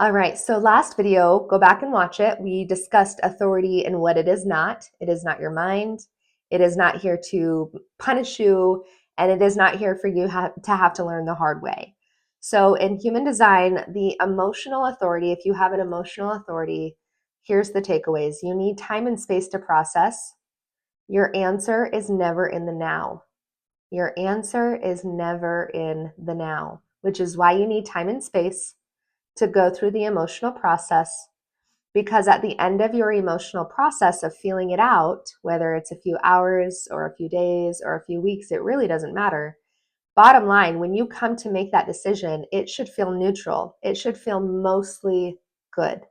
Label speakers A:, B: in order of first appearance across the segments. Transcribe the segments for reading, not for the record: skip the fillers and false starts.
A: All right, so last video, go back and watch it. We discussed authority and what it is not. It is not your mind. It is not here to punish you, and it is not here for you to have to learn the hard way. So in human design, the emotional authority, if you have an emotional authority, here's the takeaways. You need time and space to process. Your answer is never in the now. Your answer is never in the now, which is why you need time and space to go through the emotional process, because at the end of your emotional process of feeling it out, whether it's a few hours or a few days or a few weeks, it really doesn't matter. Bottom line, when you come to make that decision, it should feel neutral. It should feel mostly good.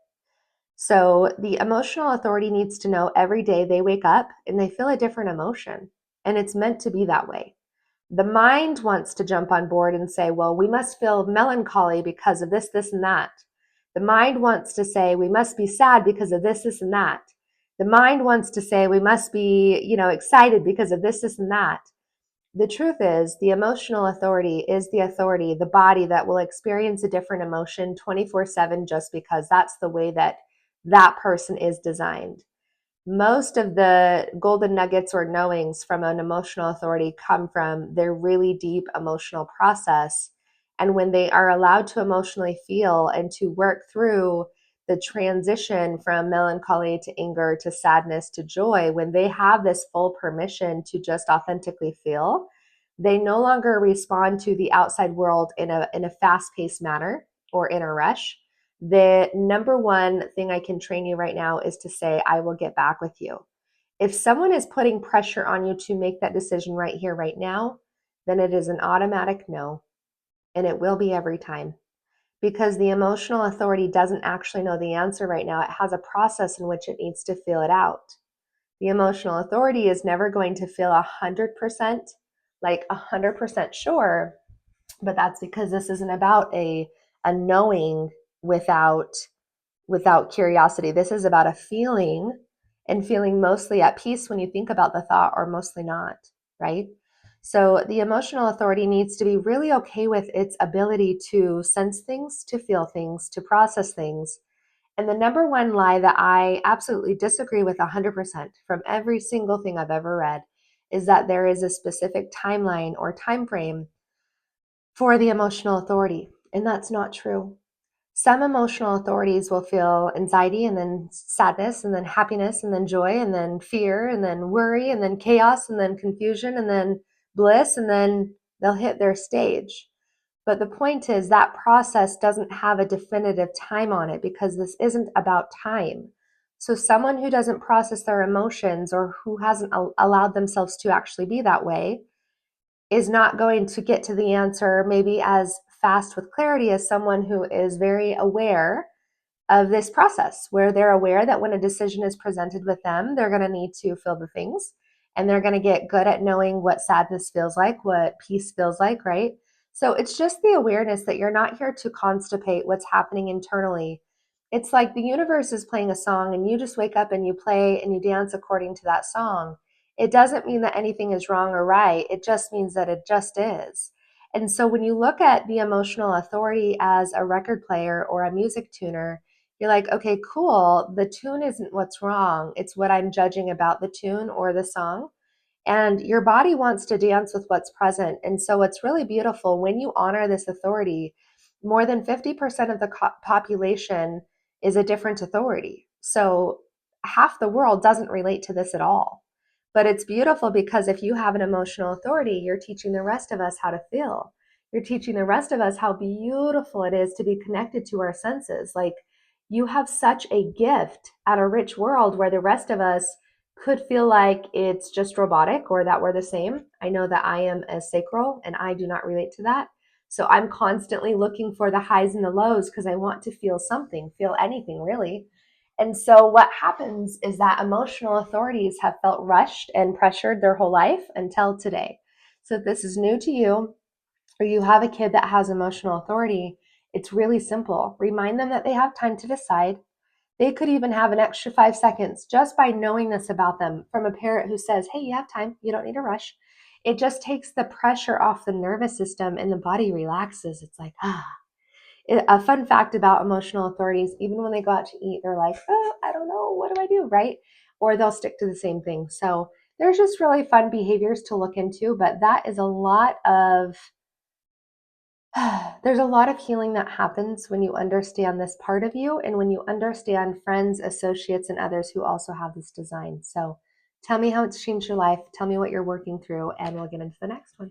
A: So the emotional authority needs to know every day they wake up and they feel a different emotion. And it's meant to be that way. The mind wants to jump on board and say, well, we must feel melancholy because of this, this, and that. The mind wants to say, we must be sad because of this, this, and that. The mind wants to say, we must be, excited because of this, this, and that. The truth is, the emotional authority is the authority, the body that will experience a different emotion 24/7 just because that's the way that that person is designed. Most of the golden nuggets or knowings from an emotional authority come from their really deep emotional process. And when they are allowed to emotionally feel and to work through the transition from melancholy to anger to sadness to joy, when they have this full permission to just authentically feel, they no longer respond to the outside world in a fast-paced manner or in a rush. The number one thing I can train you right now is to say, I will get back with you. If someone is putting pressure on you to make that decision right here, right now, then it is an automatic no, and it will be every time, because the emotional authority doesn't actually know the answer right now. It has a process in which it needs to feel it out. The emotional authority is never going to feel 100%, like 100% sure, but that's because this isn't about a knowing without curiosity. This is about a feeling, and feeling mostly at peace when you think about the thought, or mostly not, right? So the emotional authority needs to be really okay with its ability to sense things, to feel things, to process things. And the number one lie that I absolutely disagree with 100% from every single thing I've ever read is that there is a specific timeline or time frame for the emotional authority. And that's not true. Some emotional authorities will feel anxiety and then sadness and then happiness and then joy and then fear and then worry and then chaos and then confusion and then bliss, and then they'll hit their stage. But the point is that process doesn't have a definitive time on it, because this isn't about time. So someone who doesn't process their emotions, or who hasn't allowed themselves to actually be that way, is not going to get to the answer maybe as fast with clarity as someone who is very aware of this process, where they're aware that when a decision is presented with them, they're going to need to feel the things, and they're going to get good at knowing what sadness feels like, what peace feels like, right? So it's just the awareness that you're not here to constipate what's happening internally. It's like the universe is playing a song, and you just wake up and you play and you dance according to that song. It doesn't mean that anything is wrong or right. It just means that it just is. And so when you look at the emotional authority as a record player or a music tuner, you're like, okay, cool. The tune isn't what's wrong. It's what I'm judging about the tune or the song. And your body wants to dance with what's present. And so what's really beautiful, when you honor this authority, more than 50% of the population is a different authority. So half the world doesn't relate to this at all. But it's beautiful, because if you have an emotional authority, you're teaching the rest of us how to feel. You're teaching the rest of us how beautiful it is to be connected to our senses. Like, you have such a gift at a rich world where the rest of us could feel like it's just robotic, or that we're the same. I know that I am a sacral and I do not relate to that. So I'm constantly looking for the highs and the lows, because I want to feel something, feel anything really. And so what happens is that emotional authorities have felt rushed and pressured their whole life until today. So if this is new to you, or you have a kid that has emotional authority, it's really simple. Remind them that they have time to decide. They could even have an extra 5 seconds just by knowing this about them from a parent who says, hey, you have time. You don't need to rush. It just takes the pressure off the nervous system, and the body relaxes. It's like, ah. A fun fact about emotional authorities, even when they go out to eat, they're like, oh, I don't know, what do I do, right? Or they'll stick to the same thing. So there's just really fun behaviors to look into, but that is a lot of there's a lot of healing that happens when you understand this part of you and when you understand friends, associates, and others who also have this design. So tell me how it's changed your life. Tell me what you're working through, and we'll get into the next one.